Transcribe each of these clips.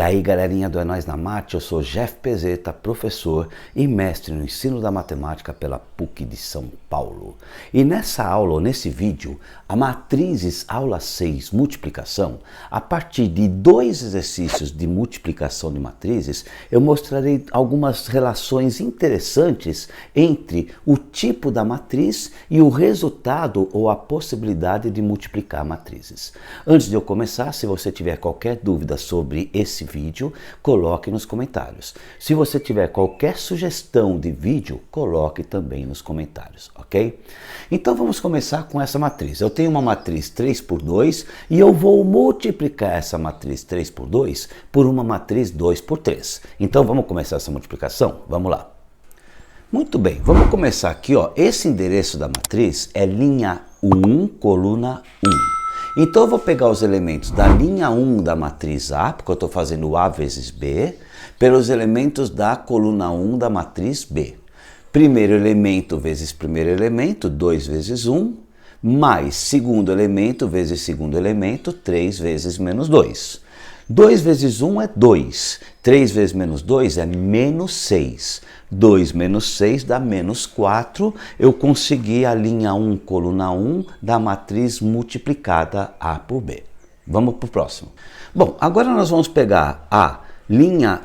aí galerinha do É Nóis na Mate, eu sou Jeff Pezeta, professor e mestre no ensino da matemática pela PUC de São Paulo. E nessa aula, ou nesse vídeo, a matrizes aula 6, multiplicação, a partir de 2 exercícios de multiplicação de matrizes, eu mostrarei algumas relações interessantes entre o tipo da matriz e o resultado ou a possibilidade de multiplicar matrizes. Antes de eu começar, se você tiver qualquer dúvida sobre esse vídeo, coloque nos comentários. Se você tiver qualquer sugestão de vídeo, coloque também nos comentários, ok? Então vamos começar com essa matriz. Eu tenho uma matriz 3 por 2 e eu vou multiplicar essa matriz 3 por 2 por uma matriz 2 por 3. Então vamos começar essa multiplicação? Vamos lá. Muito bem, vamos começar aqui, ó. Esse endereço da matriz é linha 1, coluna 1. Então eu vou pegar os elementos da linha 1 da matriz A, porque eu estou fazendo A vezes B, pelos elementos da coluna 1 da matriz B. Primeiro elemento vezes primeiro elemento, 2 vezes 1, mais segundo elemento vezes segundo elemento, 3 vezes menos 2. 2 vezes 1 é 2, 3 vezes menos 2 é menos 6. 2 menos 6 dá menos 4, eu consegui a linha 1, coluna 1 da matriz multiplicada A por B. Vamos para o próximo. Bom, agora nós vamos pegar a linha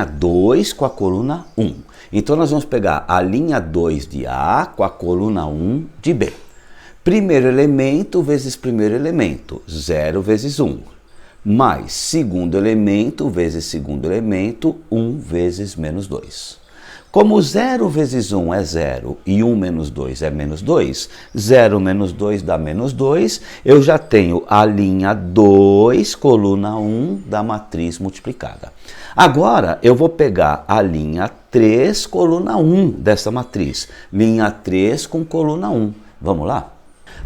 2 com a coluna 1. Então nós vamos pegar a linha 2 de A com a coluna 1 de B. Primeiro elemento vezes primeiro elemento, 0 vezes 1. Mais segundo elemento vezes segundo elemento, 1 vezes menos 2. Como 0 vezes 1 é 0 e 1 menos 2 é menos 2, 0 menos 2 dá menos 2, eu já tenho a linha 2, coluna 1 da matriz multiplicada. Agora eu vou pegar a linha 3, coluna 1 dessa matriz, linha 3 com coluna 1. Vamos lá?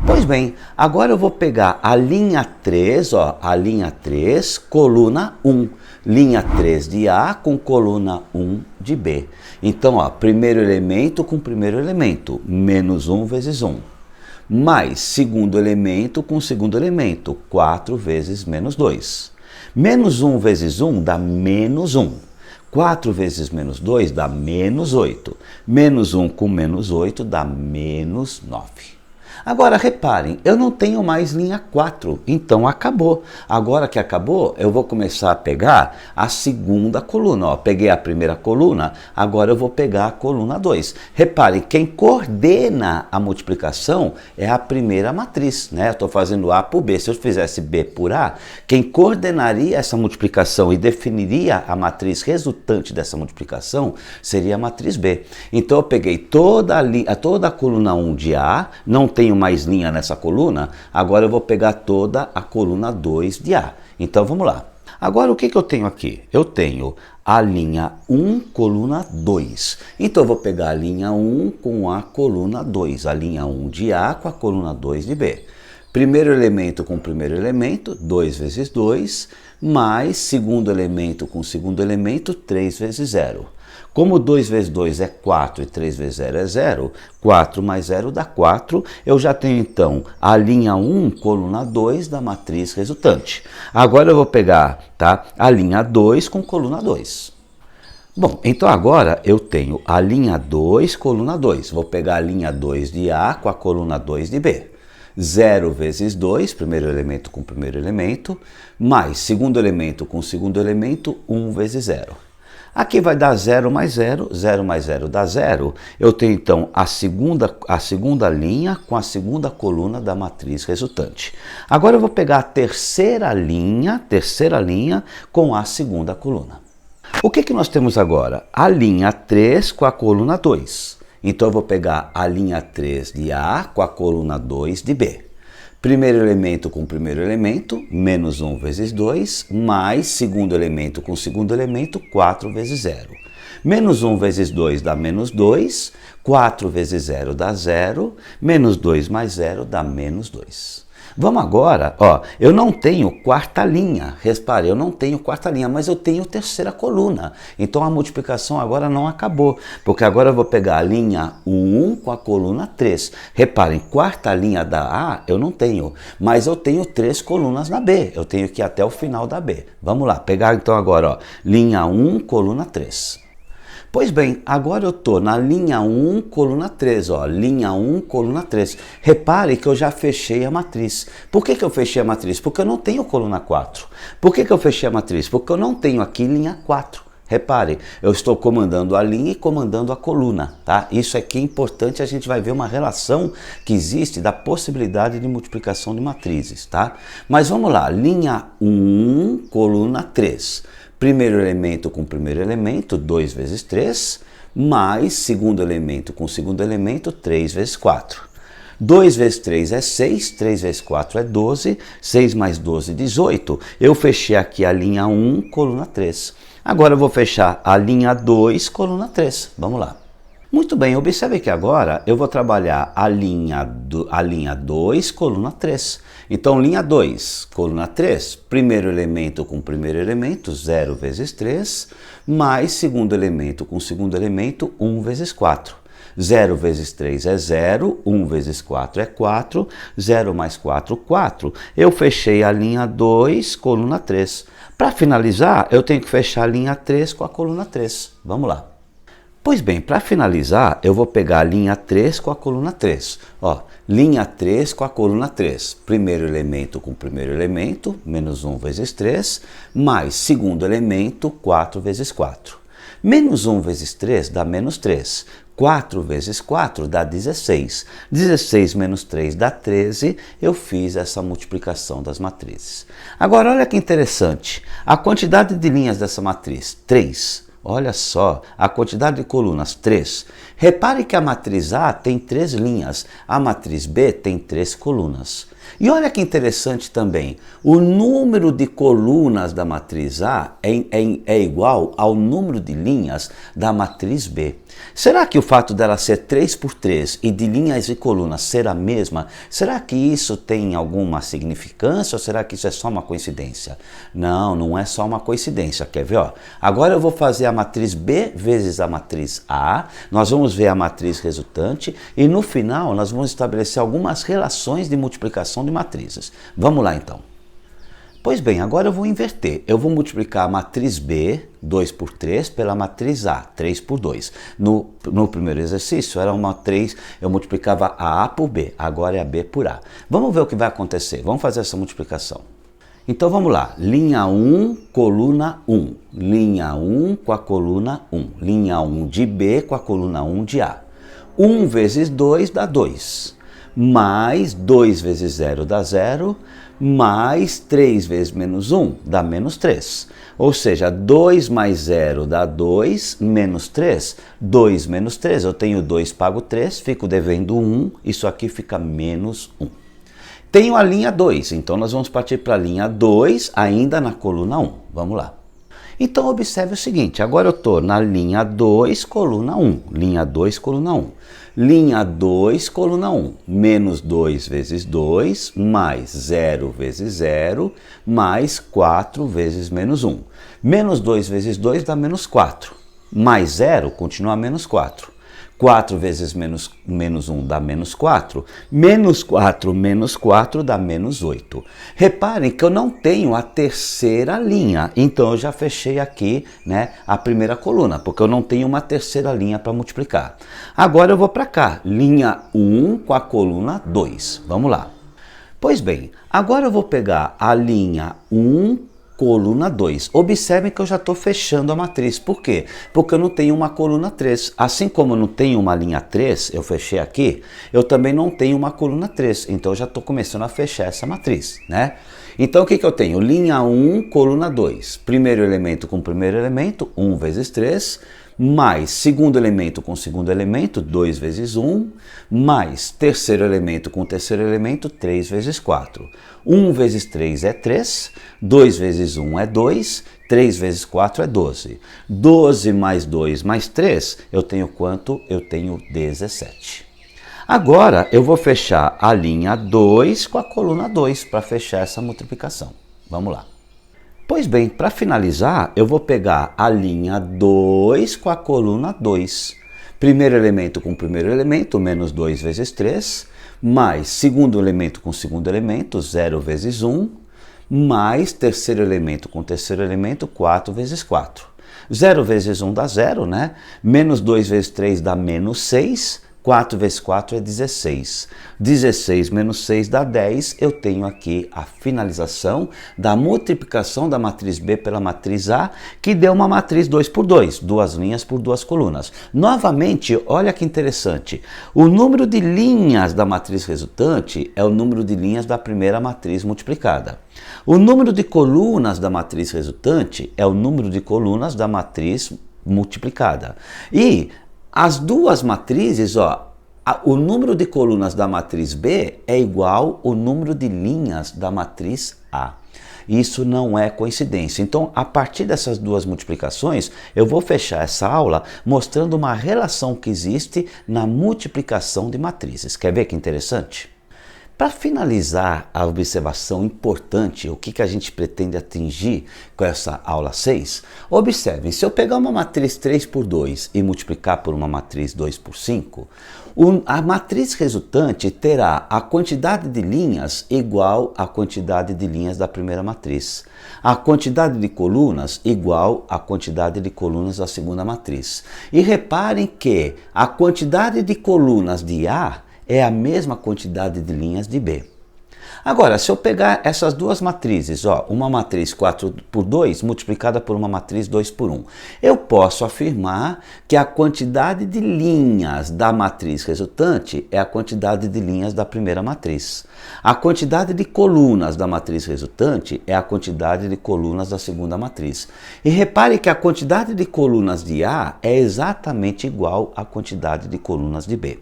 Pois bem, agora eu vou pegar a linha 3, ó, a linha 3, coluna 1. Linha 3 de A com coluna 1 de B. Então, ó, primeiro elemento com primeiro elemento, menos 1 vezes 1. Mais segundo elemento com segundo elemento, 4 vezes menos 2. Menos 1 vezes 1 dá menos 1. 4 vezes menos 2 dá menos 8. Menos 1 com menos 8 dá menos 9. Agora, reparem, eu não tenho mais linha 4, então acabou. Agora que acabou, eu vou começar a pegar a segunda coluna. Ó, peguei a primeira coluna, agora eu vou pegar a coluna 2. Reparem, quem coordena a multiplicação é a primeira matriz, né? Eu estou fazendo A por B. Se eu fizesse B por A, quem coordenaria essa multiplicação e definiria a matriz resultante dessa multiplicação seria a matriz B. Então eu peguei toda a coluna 1 de A, não tenho mais linha nessa coluna, agora eu vou pegar toda a coluna 2 de A. Então vamos lá. Agora o que eu tenho aqui? Eu tenho a linha 1, coluna 2. Então eu vou pegar a linha 1 com a coluna 2, a linha 1 de A com a coluna 2 de B. Primeiro elemento com primeiro elemento, 2 vezes 2, mais segundo elemento com segundo elemento, 3 vezes 0. Como 2 vezes 2 é 4 e 3 vezes 0 é 0, 4 mais 0 dá 4, eu já tenho então a linha 1, coluna 2 da matriz resultante. Agora eu vou pegar, tá, a linha 2 com coluna 2. Bom, então agora eu tenho a linha 2, coluna 2. Vou pegar a linha 2 de A com a coluna 2 de B. 0 vezes 2, primeiro elemento com primeiro elemento, mais segundo elemento com segundo elemento, 1 vezes 0. Aqui vai dar 0 mais 0, 0 mais 0 dá 0. Eu tenho então a segunda linha com a segunda coluna da matriz resultante. Agora eu vou pegar a terceira linha com a segunda coluna. O que nós temos agora? A linha 3 com a coluna 2. Então eu vou pegar a linha 3 de A com a coluna 2 de B. Primeiro elemento com primeiro elemento, menos 1 vezes 2, mais segundo elemento com segundo elemento, 4 vezes 0. Menos 1 vezes 2 dá menos 2, 4 vezes 0 dá 0, menos 2 mais 0 dá menos 2. Vamos agora, ó, eu não tenho quarta linha, repare, eu não tenho quarta linha, mas eu tenho terceira coluna. Então a multiplicação agora não acabou, porque agora eu vou pegar a linha 1 com a coluna 3. Reparem, quarta linha da A eu não tenho, mas eu tenho 3 colunas na B, eu tenho que ir até o final da B. Vamos lá, pegar então agora, ó, linha 1, coluna 3. Pois bem, agora eu estou na linha 1, coluna 3, ó, linha 1, coluna 3. Repare que eu já fechei a matriz. Por que eu fechei a matriz? Porque eu não tenho coluna 4. Por que eu fechei a matriz? Porque eu não tenho aqui linha 4. Repare, eu estou comandando a linha e comandando a coluna, tá? Isso aqui é importante, a gente vai ver uma relação que existe da possibilidade de multiplicação de matrizes, tá? Mas vamos lá, linha 1, coluna 3. Primeiro elemento com primeiro elemento, 2 vezes 3, mais segundo elemento com segundo elemento, 3 vezes 4. 2 vezes 3 é 6, 3 vezes 4 é 12, 6 mais 12, 18. Eu fechei aqui a linha 1, coluna 3. Agora eu vou fechar a linha 2, coluna 3. Vamos lá. Muito bem, observe que agora eu vou trabalhar a linha 2, coluna 3. Então, linha 2, coluna 3, primeiro elemento com primeiro elemento, 0 vezes 3, mais segundo elemento com segundo elemento, 1 vezes 4. 0 vezes 3 é 0, 1 vezes 4 é 4, 0 mais 4, 4. Eu fechei a linha 2, coluna 3. Para finalizar, eu tenho que fechar a linha 3 com a coluna 3. Vamos lá. Pois bem, para finalizar, eu vou pegar a linha 3 com a coluna 3. Ó, linha 3 com a coluna 3. Primeiro elemento com primeiro elemento, menos 1 vezes 3, mais segundo elemento, 4 vezes 4. Menos 1 vezes 3 dá menos 3. 4 vezes 4 dá 16. 16 menos 3 dá 13. Eu fiz essa multiplicação das matrizes. Agora, olha que interessante. A quantidade de linhas dessa matriz, 3. Olha só, a quantidade de colunas, 3. Repare que a matriz A tem 3 linhas, a matriz B tem 3 colunas. E olha que interessante também, o número de colunas da matriz A é igual ao número de linhas da matriz B. Será que o fato dela ser 3 por 3 e de linhas e colunas ser a mesma, será que isso tem alguma significância ou será que isso é só uma coincidência? Não, não é só uma coincidência, quer ver? Ó? Agora eu vou fazer a matriz B vezes a matriz A, nós vamos ver a matriz resultante e no final nós vamos estabelecer algumas relações de multiplicação de matrizes. Vamos lá então. Pois bem, agora eu vou inverter. Eu vou multiplicar a matriz B, 2 por 3, pela matriz A, 3 por 2. No primeiro exercício era uma 3, eu multiplicava a A por B, agora é a B por A. Vamos ver o que vai acontecer, vamos fazer essa multiplicação. Então vamos lá, linha 1, coluna 1, linha 1 com a coluna 1, linha 1 de B com a coluna 1 de A. 1 vezes 2 dá 2, mais 2 vezes 0 dá 0, mais 3 vezes menos 1 dá menos 3. Ou seja, 2 mais 0 dá 2, menos 3, 2 menos 3, eu tenho 2, pago 3, fico devendo 1, isso aqui fica menos 1. Tenho a linha 2, então nós vamos partir para a linha 2, ainda na coluna 1. Vamos lá. Então observe o seguinte, agora eu estou na linha 2, coluna 1. Linha 2, coluna 1. Linha 2, coluna 1. Menos 2 vezes 2, mais 0 vezes 0, mais 4 vezes menos 1. Menos 2 vezes 2 dá menos 4. Mais 0 continua menos 4. 4 vezes menos 1 dá menos 4, menos 4 dá menos 8. Reparem que eu não tenho a terceira linha, então eu já fechei aqui, né, a primeira coluna, porque eu não tenho uma terceira linha para multiplicar. Agora eu vou para cá, linha 1 com a coluna 2, vamos lá. Pois bem, agora eu vou pegar a linha 1, coluna 2. Observem que eu já estou fechando a matriz. Por quê? Porque eu não tenho uma coluna 3. Assim como eu não tenho uma linha 3, eu fechei aqui, eu também não tenho uma coluna 3. Então eu já estou começando a fechar essa matriz, né? Então o que eu tenho? Linha 1, coluna 2. Primeiro elemento com primeiro elemento, 1 vezes 3, mais segundo elemento com segundo elemento, 2 vezes 1, mais terceiro elemento com terceiro elemento, 3 vezes 4. 1 vezes 3 é 3, 2 vezes 1 é 2, 3 vezes 4 é 12. 12 mais 2 mais 3, eu tenho quanto? Eu tenho 17. Agora eu vou fechar a linha 2 com a coluna 2 para fechar essa multiplicação. Vamos lá. Pois bem, para finalizar, eu vou pegar a linha 2 com a coluna 2. Primeiro elemento com primeiro elemento, menos 2 vezes 3, mais segundo elemento com segundo elemento, 0 vezes 1, mais terceiro elemento com terceiro elemento, 4 vezes 4. 0 vezes 1 dá 0, né? Menos 2 vezes 3 dá menos 6. 4 vezes 4 é 16. 16 menos 6 dá 10. Eu tenho aqui a finalização da multiplicação da matriz B pela matriz A, que deu uma matriz 2 por 2, duas linhas por duas colunas. Novamente, olha que interessante. O número de linhas da matriz resultante é o número de linhas da primeira matriz multiplicada. O número de colunas da matriz resultante é o número de colunas da matriz multiplicada. E as duas matrizes, o número de colunas da matriz B é igual ao número de linhas da matriz A. Isso não é coincidência. Então, a partir dessas duas multiplicações, eu vou fechar essa aula mostrando uma relação que existe na multiplicação de matrizes. Quer ver que interessante? Para finalizar a observação importante, o que a gente pretende atingir com essa aula 6, observem, se eu pegar uma matriz 3 por 2 e multiplicar por uma matriz 2 por 5, a matriz resultante terá a quantidade de linhas igual à quantidade de linhas da primeira matriz. A quantidade de colunas igual à quantidade de colunas da segunda matriz. E reparem que a quantidade de colunas de A é a mesma quantidade de linhas de B. Agora, se eu pegar essas duas matrizes, uma matriz 4 por 2 multiplicada por uma matriz 2 por 1, eu posso afirmar que a quantidade de linhas da matriz resultante é a quantidade de linhas da primeira matriz. A quantidade de colunas da matriz resultante é a quantidade de colunas da segunda matriz. E repare que a quantidade de colunas de A é exatamente igual à quantidade de colunas de B.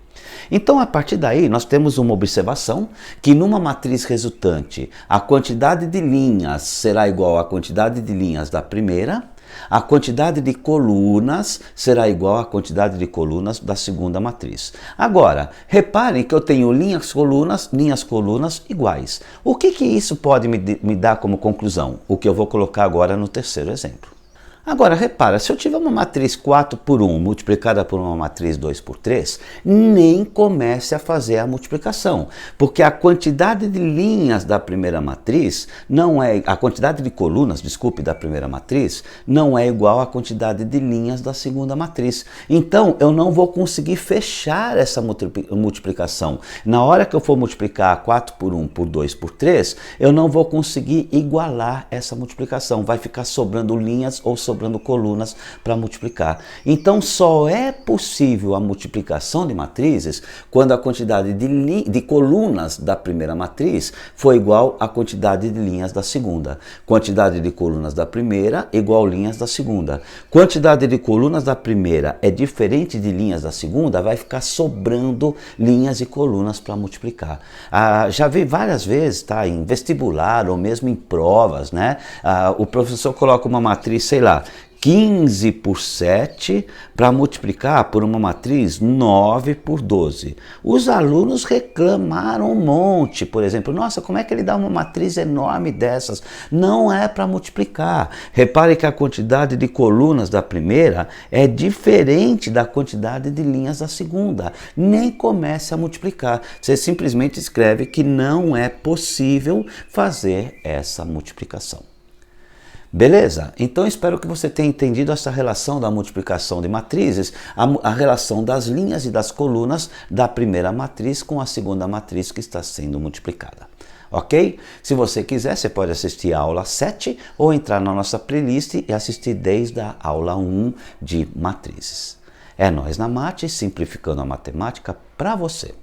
Então, a partir daí, nós temos uma observação que numa matriz resultante, a quantidade de linhas será igual à quantidade de linhas da primeira, a quantidade de colunas será igual à quantidade de colunas da segunda matriz. Agora, reparem que eu tenho linhas colunas iguais. O que isso pode me dar como conclusão? O que eu vou colocar agora no terceiro exemplo. Agora, repara, se eu tiver uma matriz 4 por 1 multiplicada por uma matriz 2 por 3, nem comece a fazer a multiplicação, porque a quantidade de linhas da primeira matriz não é, a quantidade de colunas, da primeira matriz, não é igual à quantidade de linhas da segunda matriz. Então, eu não vou conseguir fechar essa multiplicação. Na hora que eu for multiplicar 4 por 1 por 2 por 3, eu não vou conseguir igualar essa multiplicação. Vai ficar sobrando linhas ou sobrando colunas para multiplicar. Então, só é possível a multiplicação de matrizes quando a quantidade de colunas da primeira matriz for igual à quantidade de linhas da segunda. Quantidade de colunas da primeira igual linhas da segunda. Quantidade de colunas da primeira é diferente de linhas da segunda, vai ficar sobrando linhas e colunas para multiplicar. Já vi várias vezes, em vestibular ou mesmo em provas, né? O professor coloca uma matriz, sei lá, 15 por 7 para multiplicar por uma matriz 9 por 12. Os alunos reclamaram um monte, por exemplo, nossa, como é que ele dá uma matriz enorme dessas? Não é para multiplicar. Repare que a quantidade de colunas da primeira é diferente da quantidade de linhas da segunda. Nem comece a multiplicar. Você simplesmente escreve que não é possível fazer essa multiplicação. Beleza? Então espero que você tenha entendido essa relação da multiplicação de matrizes, a relação das linhas e das colunas da primeira matriz com a segunda matriz que está sendo multiplicada. Ok? Se você quiser, você pode assistir a aula 7 ou entrar na nossa playlist e assistir desde a aula 1 de matrizes. É nóis na Mate, simplificando a matemática para você.